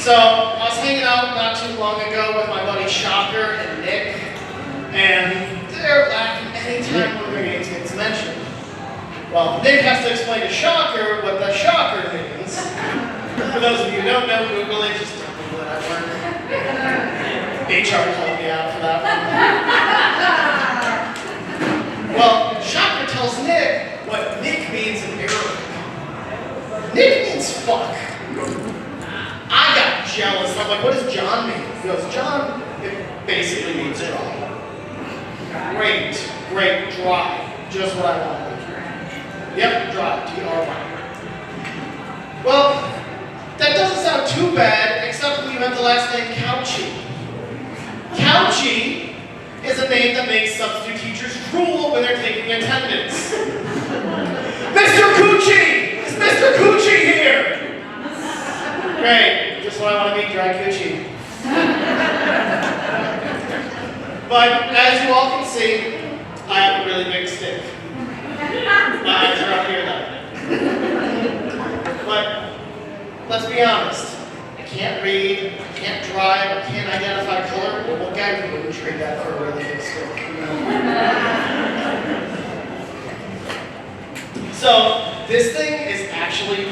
So, I was hanging out not too long ago with my buddy Shocker and Nick, and they're laughing anytime one of their names gets mentioned. Well, Nick has to explain to Shocker what the shocker means. For those of you who don't know, Google it, just don't Google it, I work. HR called me out for that one. Well, Shocker tells Nick what Nick means in Arabic. Nick means fuck. I got jealous. I'm like, what does John mean? He goes, John, it basically means dry. Great, dry. Just what I wanted. Yep, dry, D-R-Y. Well, that doesn't sound too bad, except when you have the last name Couchy. Couchy is a name that makes substitute teachers drool when they're taking attendance. Mr. Coochie! Is Mr. Coochie here? Great, just what I want to be, dry coochie. But as you all can see, I have a really big stick. My eyes are up here though. But let's be honest, I can't read, I can't drive, I can't identify color. Well, what guy would trade that for a really big stick? So, this thing is actually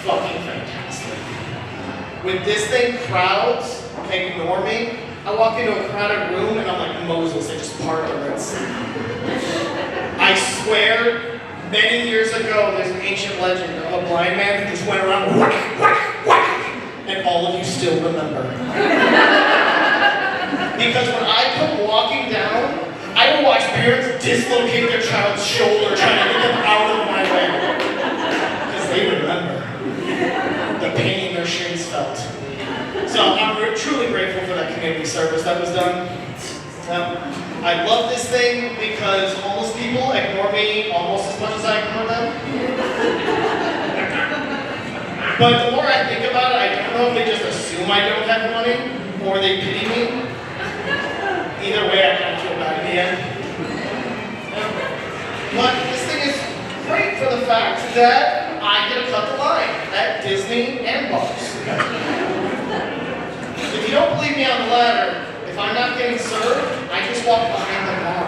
fucking fantastic. With this thing, crowds ignore me. I walk into a crowded room and I'm like Moses, I just part the Red Sea. I swear, many years ago, there's an ancient legend of a blind man who just went around whack, whack, whack, and all of you still remember. Because when I come walking down, I will watch parents dislocate their child's shoulder trying to get them out of my way. Because they remember the pain their shins felt. So I'm truly grateful for that community service that was done. I love this thing because homeless people ignore me almost as much as I ignore them. But the more I think about it, I don't know if they just assume I don't have money or they pity me. Either way, I kind of feel bad in the end. But this thing is great for the fact that I get to cut the line at Disney and bars. If you don't believe me on the ladder, if I'm not getting served, I just walk behind the bar.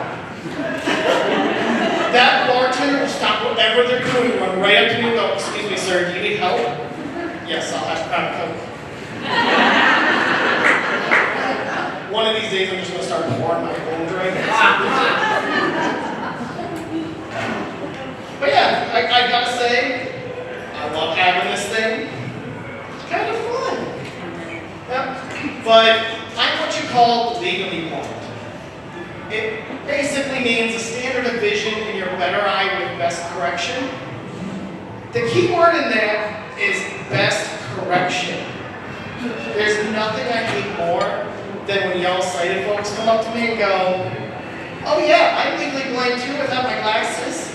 That bartender will stop whatever they're doing, run right up to me and go, excuse me, sir, do you need help? Yes, I'll have Crown Coke. One of these days, I'm just going to start pouring my own drink. But yeah, I gotta say, I love having this thing. It's kind of fun. Yeah. But I'm what you call legally blind. It basically means a standard of vision in your better eye with best correction. The key word in there is best correction. There's nothing I hate more than when y'all sighted folks come up to me and go, oh yeah, I'm legally blind too without my glasses.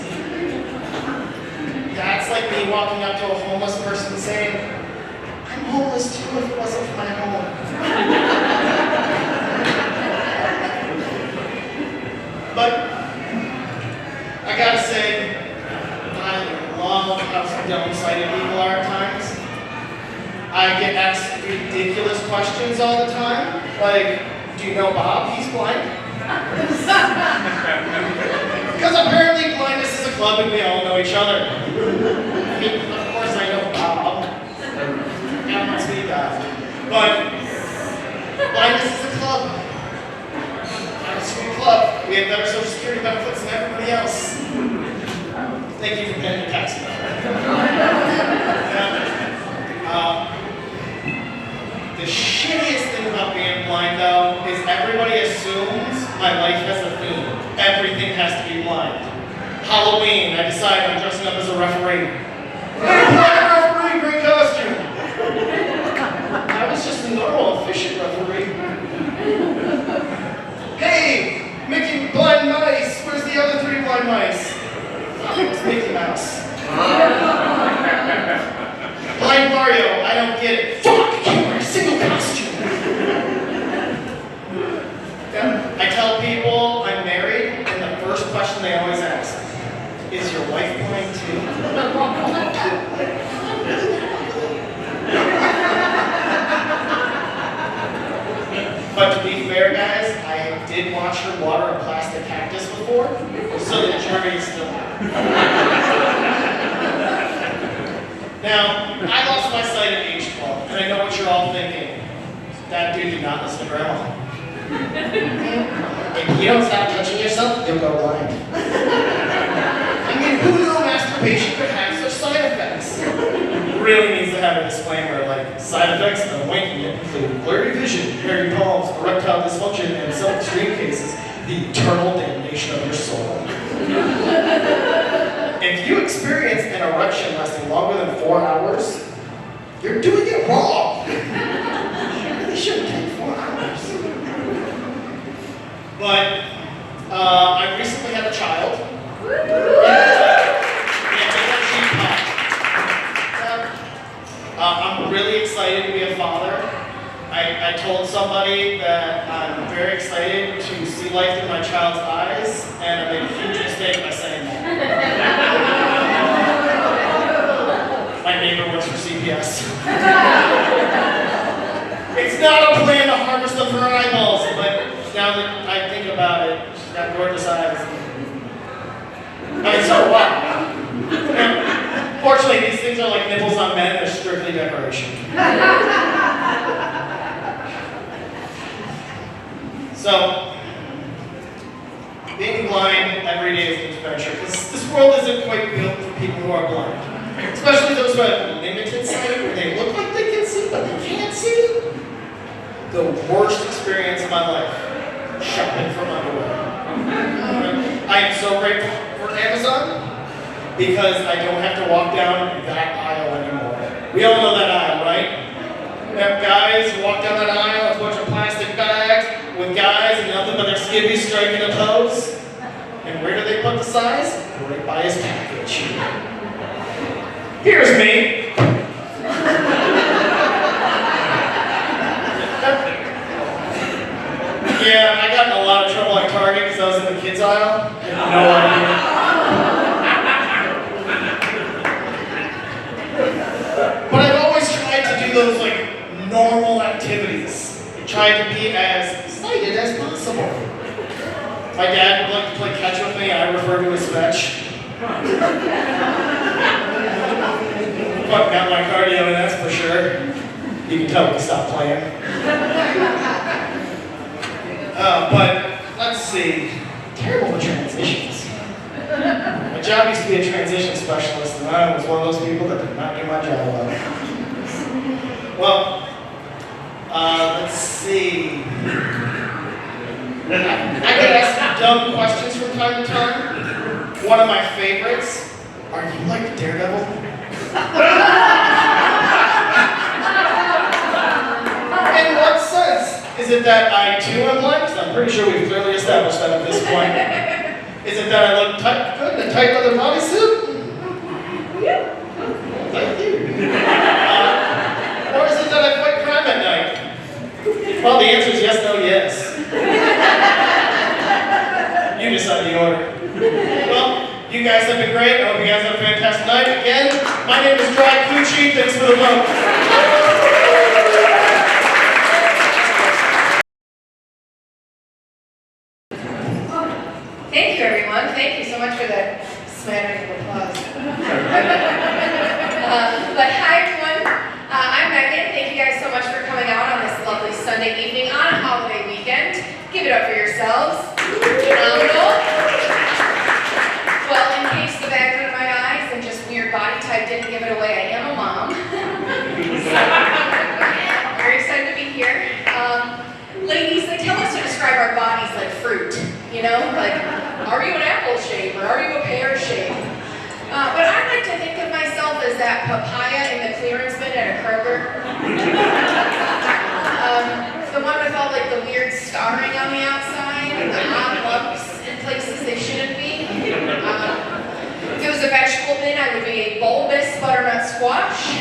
That's like me walking up to a homeless person saying, I'm homeless too if it wasn't for my home. But I gotta say, I love how dumb-sighted people are at times. I get asked ridiculous questions all the time, like, do you know Bob? He's blind. Because apparently blindness is a club and we all know each other. I mean, of course I know Bob. Yeah, must be that. But blindness is a club. I'm a sweet club. We have better social security benefits than everybody else. Thank you for paying your taxes. The shittiest thing about being blind, though, is everybody assumes my life has a theme. Everything has to be blind. Halloween, I decide I'm dressing up as a referee. Referee, great costume. I was just a normal, efficient referee. Hey, Mickey, blind mice. Where's the other three blind mice? Oh, it's Mickey Mouse. Blind Mario, I don't get it. Fuck, you wear a single costume. Yeah. I tell people I'm married, and the first question they always ask, is your wife blind too? water a plastic cactus before, so the jury's still out. Now, I lost my sight at age 12, and I know what you're all thinking. That dude did not listen to grandma. If you don't stop touching yourself, you'll go blind. I mean, who knew masturbation could have such side effects? Really needs to have a disclaimer like side effects of wanking include blurry vision, hairy palms, erectile dysfunction, and in some extreme cases, the eternal damnation of your soul. If you experience an erection lasting longer than 4 hours, you're doing it wrong. It shouldn't take 4 hours. But I recently had a child. I'm really excited to be a father. I told somebody that I'm very excited to see life through my child's eyes, and I made a huge mistake by saying that. My neighbor works for CPS. It's not a plan to harvest them for eyeballs, but now that I think about it, she's got gorgeous eyes. I mean, so what? Fortunately, these things are like nipples on men, they're strictly decoration. So, being blind every day is an adventure, because this world isn't quite built for people who are blind. Especially those who have limited sight, where they look like they can see, but they can't see. The worst experience of my life, shopping for underwear. I am so grateful for Amazon, because I don't have to walk down that aisle anymore. We all know that aisle, right? We have guys who walk down that aisle with a bunch of plastic bags, with guys and nothing but their skivvies striking a pose. And where do they put the size? Right by his package. Here's me. Yeah, I got in a lot of trouble at Target because I was in the kids aisle. I had no idea. But I've always tried to do those like normal activities. I tried to be as excited as possible. My dad would like to play catch with me, I refer to as fetch. Fuck out my cardio, and that's for sure. You can tell me to stop playing. But let's see. Terrible with transitions. My job used to be a transition specialist, and I was one of those people that did not do my job well. Well, let's see. I get asked some dumb questions from time to time. One of my favorites, are you like Daredevil? In what sense? Is it that I too am blind? I'm pretty sure we've clearly established that at this point. Is it that I look good in a tight leather bodysuit? Thank you. Or is it that I fight crime at night? Well, the answer is yes, no, yes. You decide the order. Well, you guys have been great. I hope you guys have a fantastic night. Again, my name is Dry Coochie. Thanks for the vote. Thank you, everyone. Thank you so much for that smattering of applause. But hi, everyone. I'm Megan. Thank you guys so much for coming out on this lovely Sunday evening on a holiday weekend. Give it up for yourselves. Phenomenal. Well, in case the bags under my eyes and just weird body type didn't give it away, I am a mom. Very excited to be here. Ladies, they tell us to describe our bodies like fruit. You know, like, are you an apple shape or are you a pear shape? But I like to think of myself as that papaya in the clearance bin at a Kroger. The one with all like the weird scarring on the outside and the odd lumps in places they shouldn't be. If it was a vegetable bin, I would be a bulbous butternut squash.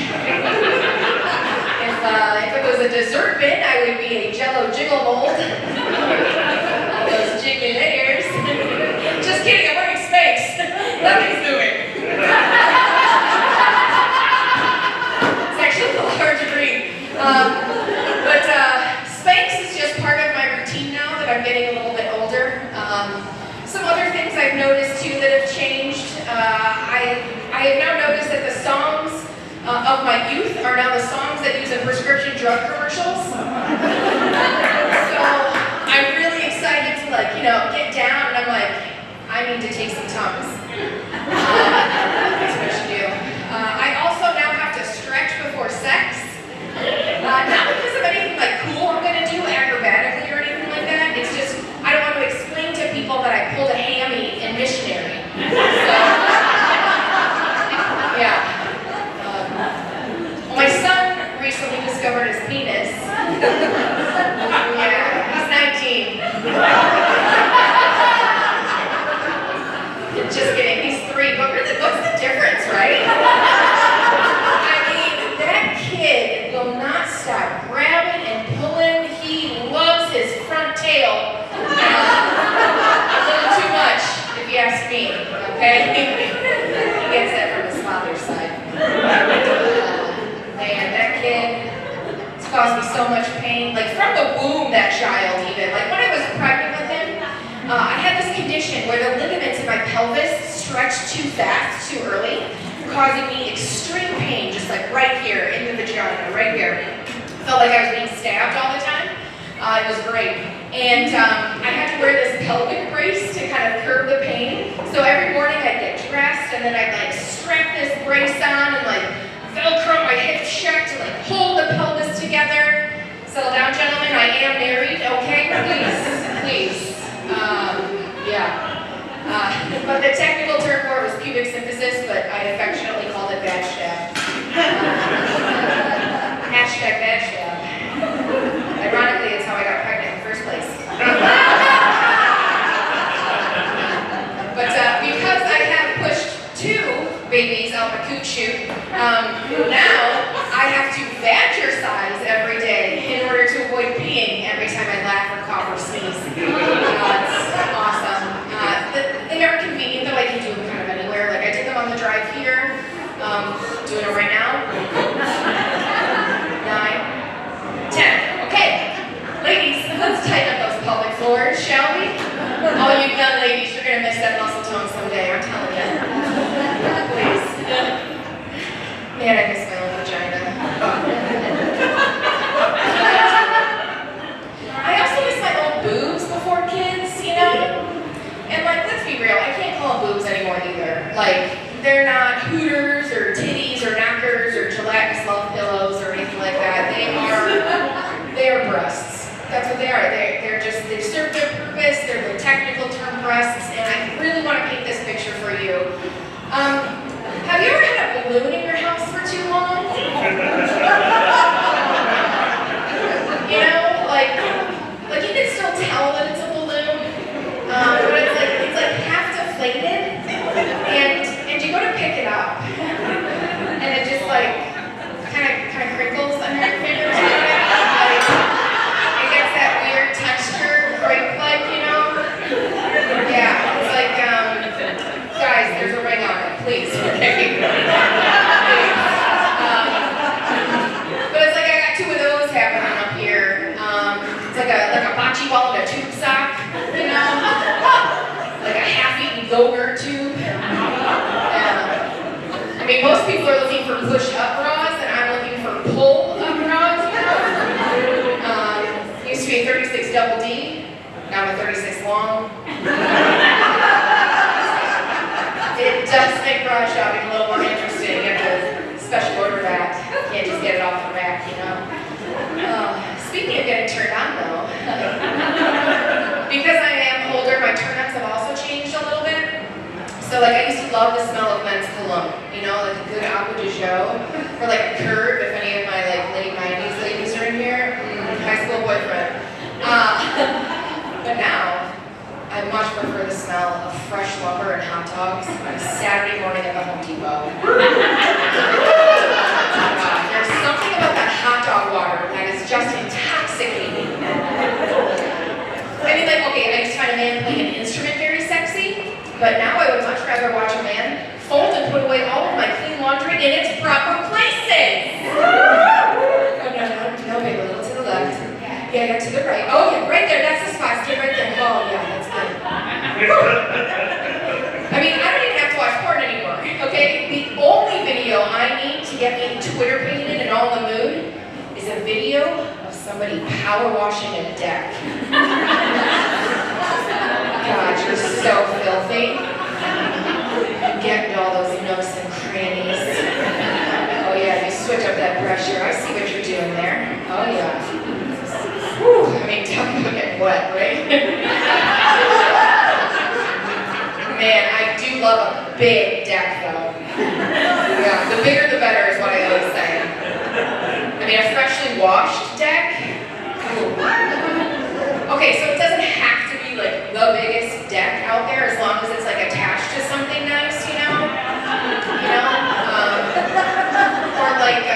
If it was a dessert bin, I would be a Jell-O jiggle mold. All those jiggly layers. Just kidding, I'm wearing Spanx. Nothing's moving. It's actually a little hard to breathe. But Spanx is just part of my routine now that I'm getting a little bit older. I have now noticed that the songs of my youth are now the songs that use in prescription drug commercials. So I'm really excited to get down, and I'm like, I need to take some Tums. That's what I should do. I also now have to stretch before sex. Not because of anything cool I'm gonna do acrobatically or anything like that. It's just I don't want to explain to people that I pulled a hammy in missionary. So, yeah. My son recently discovered his penis. Yeah, he's 19. Just kidding, he's 3. But really, what's the difference, right? I mean, that kid will not stop grabbing and pulling. He loves his front tail. A little too much, if you ask me, okay? He gets that from his father's side. Man, that kid, it's caused me so much pain. From the womb, that child even. When I was pregnant with him, I had this condition where the ligaments in my pelvis stretched too fast, too early, causing me extreme pain, just right here, in the vagina, right here. Felt like I was being stabbed all the time. It was great. And I had to wear this pelvic brace to kind of curb the pain. So every morning I'd get dressed, and then I'd strap this brace on and Velcro my hip shut to hold the pelvis together. Settle down, gentlemen. I am married, okay? Please. Yeah. But the technical term for it was pubic symphysis, but I affectionately called it bad stab. Hashtag bad stab. Ironically, it's how I got pregnant in the first place. But because I have pushed 2 babies out the coot chute, now I have to badger-size every day in order to avoid peeing every time I laugh or cough or sneeze. It's awesome. They are convenient, though. I can do them kind of anywhere. I did them on the drive here. Doing them right now. 9, 10. Okay, ladies, let's tighten up those pelvic floors, shall we? All you young ladies, you're gonna miss that muscle tone someday. I'm telling you. Please. Man, I miss my own vagina. I also miss my old boobs before kids, And let's be real, I can't call them boobs anymore either. They're not Hooters or titties or knockers or gelatinous love pillows or anything like that. They are breasts. That's what they are. They've served their purpose. They're the technical term breasts, and I really want to paint this picture for you. Have you ever had a balloon in your house for too long? You can still tell that it's a balloon, but it's half deflated, and you go to pick it up, and it just kind of crinkles under your fingers. It gets that weird texture, crepe-like, Yeah, it's guys, there's a ring on it, please. Okay. But it's I got 2 of those happening up here. It's like a bocce ball in a tube sock, like a half-eaten yogurt tube. I mean, most people are looking for push-up bras, and I'm looking for pull-up bras. Used to be a 36 double D, now I'm a 36 long. It does make bra shopping a little more interesting. You have to special order that. You can't just get it off the rack, Speaking of getting turned on, though, because I am older, my turn-ons have also changed a little bit. So, I used to love the smell of men's cologne, a good Aqua de Jo, or a Curb, if any of my late 90s ladies are in here. High school boyfriend. But now, I much prefer the smell of fresh lumber and hot dogs on a Saturday morning at the Home Depot. There's something about that hot dog water that is just intoxicating. I mean, okay, I used to find a man playing an instrument very sexy, but now I would much rather watch a man fold and put away all of my clean laundry in its proper places. Oh, no, babe, a little to the left. Yeah, to the right. Oh, yeah, right there, that's the spot. Stay right there. Oh, yeah, that's good. I mean, I don't even have to watch porn anymore, okay? get me Twitter pated and all in the mood is a video of somebody power washing a deck. God, you're so filthy. You get into all those nooks and crannies. Oh yeah, you switch up that pressure. I see what you're doing there. Oh yeah. Whew, I mean, talk about getting wet, right? Man, I do love a big deck though. Yeah, the bigger the better is what I always say. I mean, a freshly washed deck. Ooh. Okay, so it doesn't have to be like the biggest deck out there as long as it's like attached to something nice, you know? Or like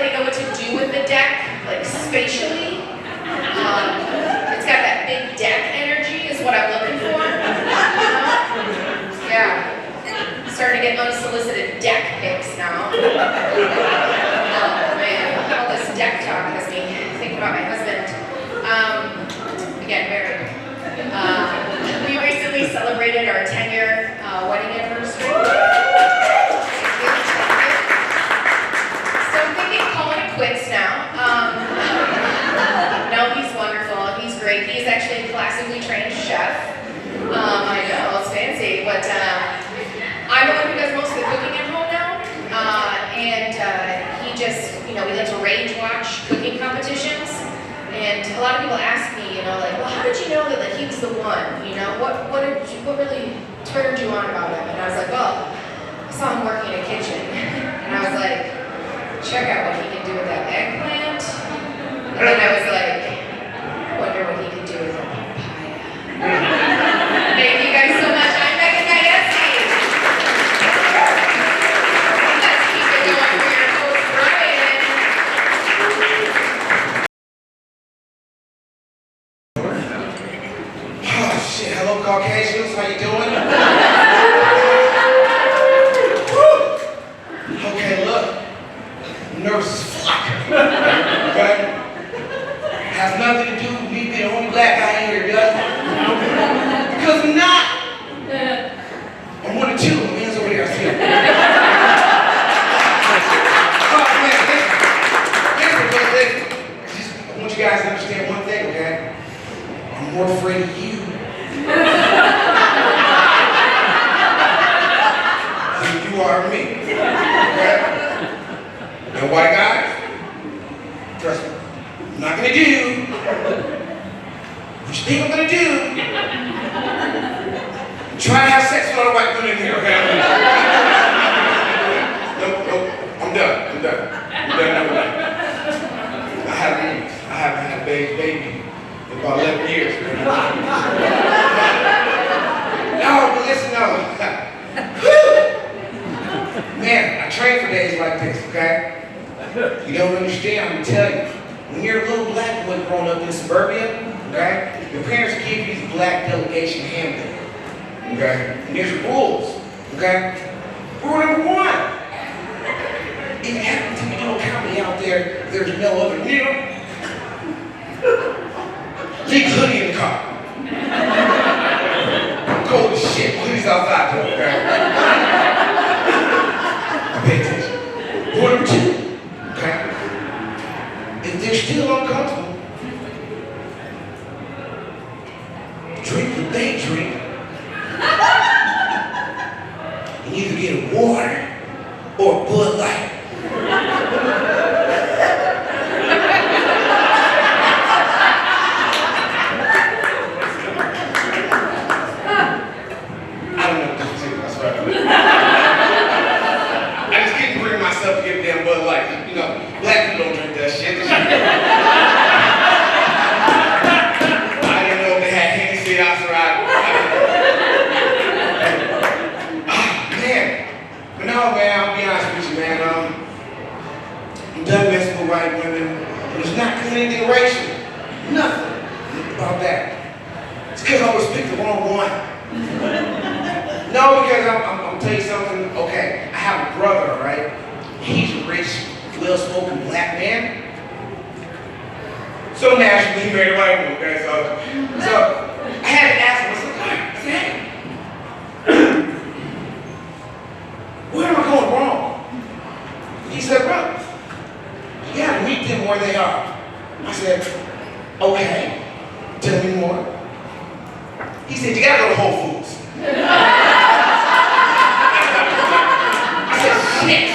they know what to do with the deck, like spatially. It's got that big deck energy is what I'm looking for. Yeah. Starting to get unsolicited deck pics now. Oh man, all this deck talk has me thinking about my husband. Again, married. We recently celebrated our 10-year wedding anniversary. So I'm thinking calling it quits now. No, he's wonderful. He's great. He's actually a classically trained chef. I know, it's fancy, but I'm the one who does most of the cooking at home now. And he just, we like to rage watch cooking competitions. And a lot of people ask me, like, well, how did you know that like, he was the one? What really turned you on about him? And I was like, well, I saw him working in a kitchen. And I was like, check out what he can do with that eggplant. And then I was like, I wonder what he could do with a papaya. Thank you guys so much. I'm Megan Gaiesi. Let's keep it going for your host, Brian. Oh shit, hello Caucasians, how you doing? Okay, look, I'm nervous as fuck, okay? Has nothing to do with me being the only black guy in here, does it? Because I'm not. I'm one of two, my man's over there, I see him. Oh man, listen. I want you guys to understand one thing, okay? I'm more afraid of you than you are of me. Okay? And white guys, trust me, I'm not gonna do what you think I'm gonna do. Try to have sex with all the white women in here, okay? Nope, I'm done. I haven't had a baby in about 11 years, man. No, but listen, man, I train for days like this, okay? You don't understand, I'm gonna tell you. When you're a little black boy growing up in suburbia, okay, your parents give you these black delegation handbook, okay? And there's rules, okay? Rule number one. If you happen to be doing comedy out there, there's no other nigga. Leave the hoodie in the car. Cold as shit. Hoodie's outside though, okay? Pay attention. Rule number two, okay? If they're still uncomfortable, drink what they drink. And either get a water or a Bud Light. To get a damn Bud Light. Black people don't drink that shit. I didn't know if they had Hennessy outside. Man. But no, man, I'll be honest with you, man. I'm done messing with white women. And it's not because anything racial. Nothing about that. It's because I always picked the wrong one. No, because I'm gonna tell you something. Okay, I have a brother, right? He's a rich, well-spoken black man. So naturally, he married a white woman, okay? So I had to ask him, I said, hey, where am I going wrong? He said, said, okay, tell me more. He said, you gotta go to Whole Foods. I said, shit.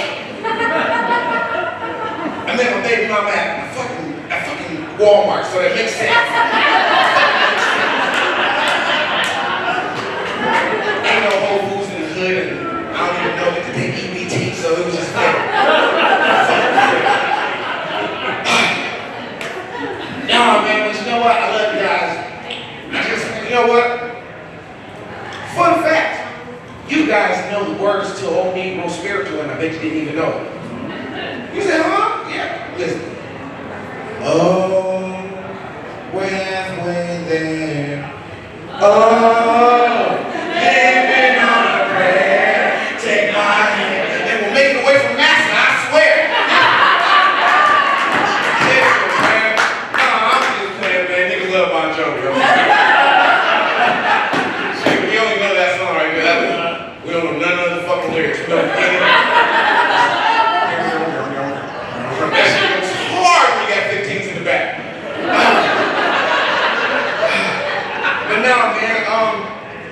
I met my baby mama at fucking Walmart, so that makes sense. Ain't no Whole Foods in the hood, and I don't even know if they take EBT, so it was just like, nah, man, but you know what? I love you guys. You know what? Fun fact, you guys know the words to Old Negro Spiritual, and I bet you didn't even know it. You said, huh? Yeah, listen. Oh, when there. Oh, living on a prayer. Take my hand, and we'll make it away from Master, I swear. I'm just playing, man. Niggas love Bon Jovi. Shit, we only know that song right there. We don't know none of the fucking lyrics. We don't get it. That shit goes hard when you got 15s in the back. But now, man,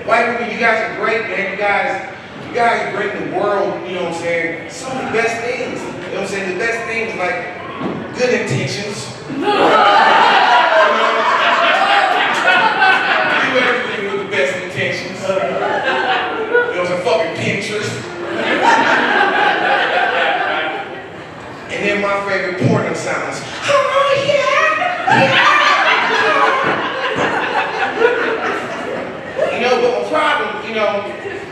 white women, you guys are great, man. You guys bring the world, you know what I'm saying, some of the best things. You know what I'm saying? The best things like good intentions. Do everything with the best intentions. You know, some fucking Pinterest. And then my favorite porno sounds. Oh yeah, yeah. You know, but my problem, you know,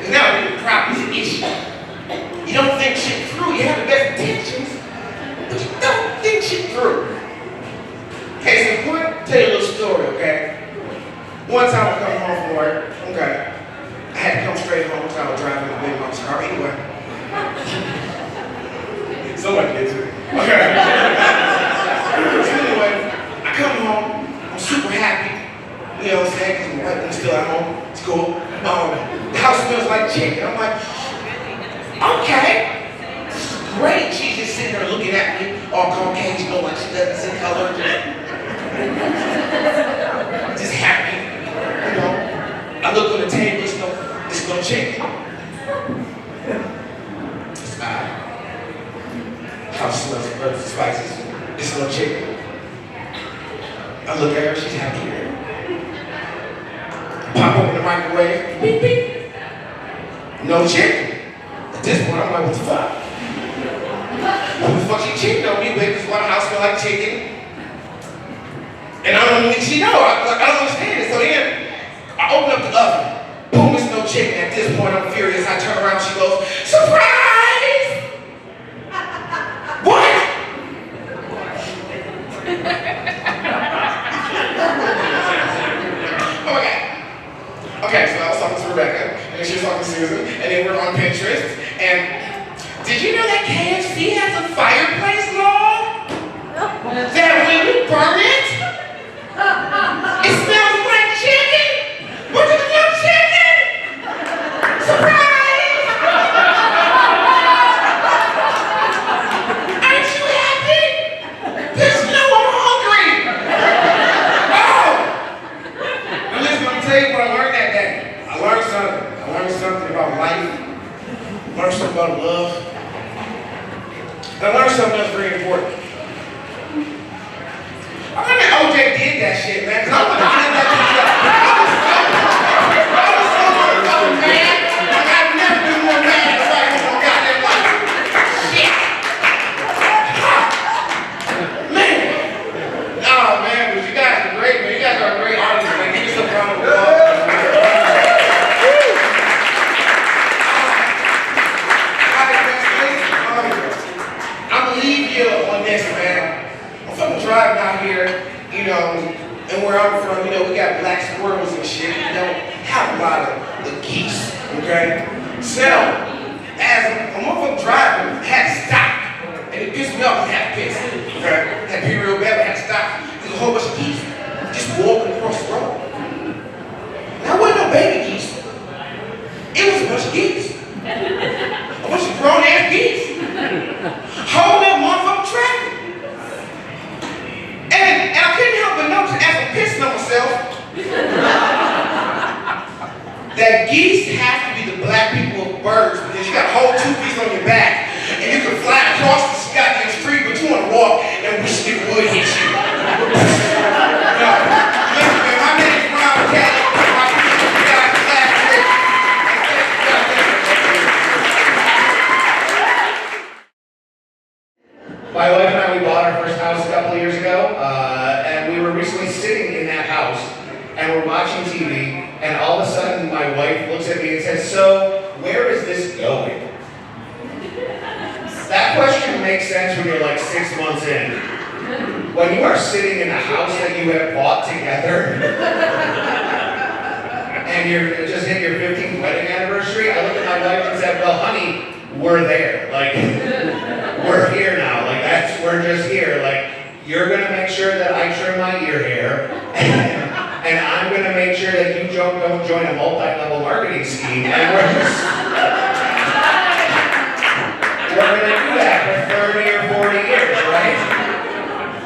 is not really the problem, it's an issue. You don't think shit through. You have the best intentions, but you don't think shit through. Okay, so I'm going to tell you a little story, okay? One time I come home from work, okay? I had to come straight home because I was driving my baby mom's car anyway. Somebody did too. Okay. So anyway, I come home, I'm super happy. You know what I'm saying? Because my wife is still at home. It's cool. The house smells like chicken. I'm like, okay. Great. She's just sitting there looking at me, all Caucasian, you know, like she doesn't see color. Just happy. You know. I look on the table, it's no chicken. It's odd. House smells of herbs and spices. It's no chicken. I look at her, she's happy. Pop open the microwave, beep beep. No chicken. At this point, I'm like, what the fuck? What the fuck she cheating on me with? Because why the house smell like chicken? And I don't think she know. I don't understand it. So then, I open up the oven. Boom, it's no chicken. At this point, I'm furious. I turn around, she goes, surprise! What? Oh my God. Okay, so I was talking to Rebecca, and she was talking to Susan, and then we're on Pinterest, and did you know that KFC has a fireplace log? That when you burn it, it smells like chicken? What is no chicken? Surprise! Aren't you happy? There's no one hungry! Oh! Now listen, I'm tell you what I learned that day. I learned something. I learned something about life. I learned something about love. And I learned something that's very important. I remember OJ did that shit, man. Cause I was that so mad. Like I've never been more mad in my goddamn life. Shit. Man. Oh man, but you guys are great, man. You guys are a great artists, man. Give me some round of applause. I'm gonna leave you on this, man. I'm fucking driving out here, you know, and where I'm from, you know, we got black squirrels and shit. We don't have a lot of the geese, okay? So, as a motherfucker driving, I had to stop. And it pissed me off, I had to piss, okay? I had to pee real bad, but I had to stop. There's a whole bunch of geese just walking across the road. Now, it wasn't no baby geese. It was a bunch of geese. A bunch of grown-ass geese. Holding that motherfucking traffic. And I you got a whole two-piece on your back, and you can fly across this goddamn street, but you want to walk and wish it would hit you. No, listen, man, my name's Ron Kelly. I appreciate you guys laughing. My wife and I, we bought our first house a couple of years ago, and we were recently sitting in that house, and we're watching TV, and all of a sudden my wife looks at me and says, "So, where is this going?" That question makes sense when you're like 6 months in. When you are sitting in a house that you have bought together, and you're just hit your 15th wedding anniversary, I looked at my wife and said, "Well, honey, we're there. Like, we're here now. Like, we're just here. Like, you're gonna make sure that I trim my ear hair, and I'm gonna make sure that you don't join a multi-level marketing scheme, and we're gonna do that for 30 or 40 years, right?"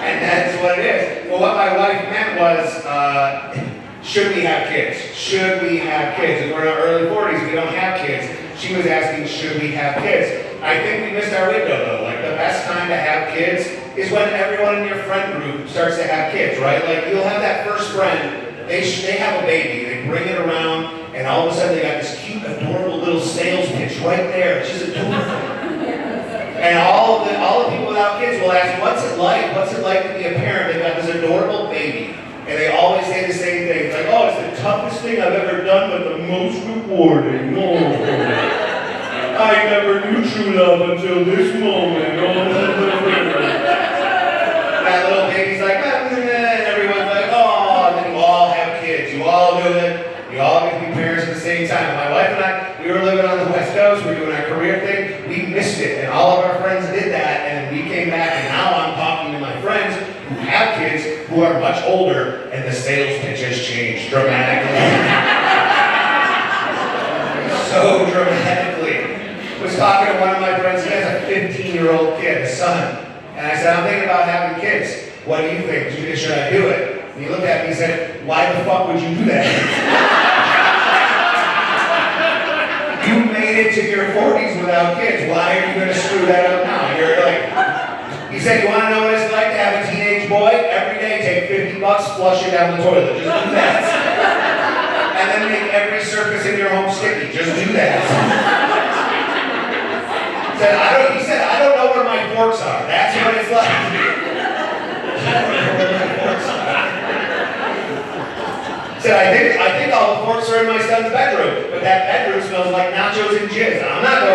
And that's what it is. Well, what my wife meant was, should we have kids? Should we have kids? If we're in our early 40s, we don't have kids. She was asking, should we have kids? I think we missed our window though. Like, the best time to have kids is when everyone in your friend group starts to have kids, right? Like, you'll have that first friend, they have a baby, they bring it around, and all of a sudden they got this cute, adorable little sales pitch right there. It's just adorable. And all the people without kids will ask, what's it like? What's it like to be a parent? They've got this adorable baby. And they always say the same thing. It's like, oh, it's the toughest thing I've ever done, but the most rewarding. Oh, I never knew true love until this moment. Oh, that little baby's like, and everyone's like, oh, and then you all have kids. You all do it. You all get to be parents at the same time. My wife and I, we were living on the West Coast. We were doing our career thing. We missed it. And all of our friends did that. And we came back. And now I'm talking to my friends who have kids who are much older. And the sales pitch has changed dramatically. So dramatically. I was talking to one of my friends. He has a 15-year-old kid, a son. And I said, I'm thinking about having kids. What do you think? Should I do it? And he looked at me and said, why the fuck would you do that? You made it to your 40s without kids. Why are you going to screw that up now? You're like, he said, you want to know what it's like to have a teenage boy? Every day take $50, flush it down the toilet. Just do that. And then make every surface in your home sticky. Just do that. He said, I don't know where my forks are. That's what it's like. I don't know where my forks are. Said, I think all the forks are in my son's bedroom, but that bedroom smells like nachos and jizz. I'm not going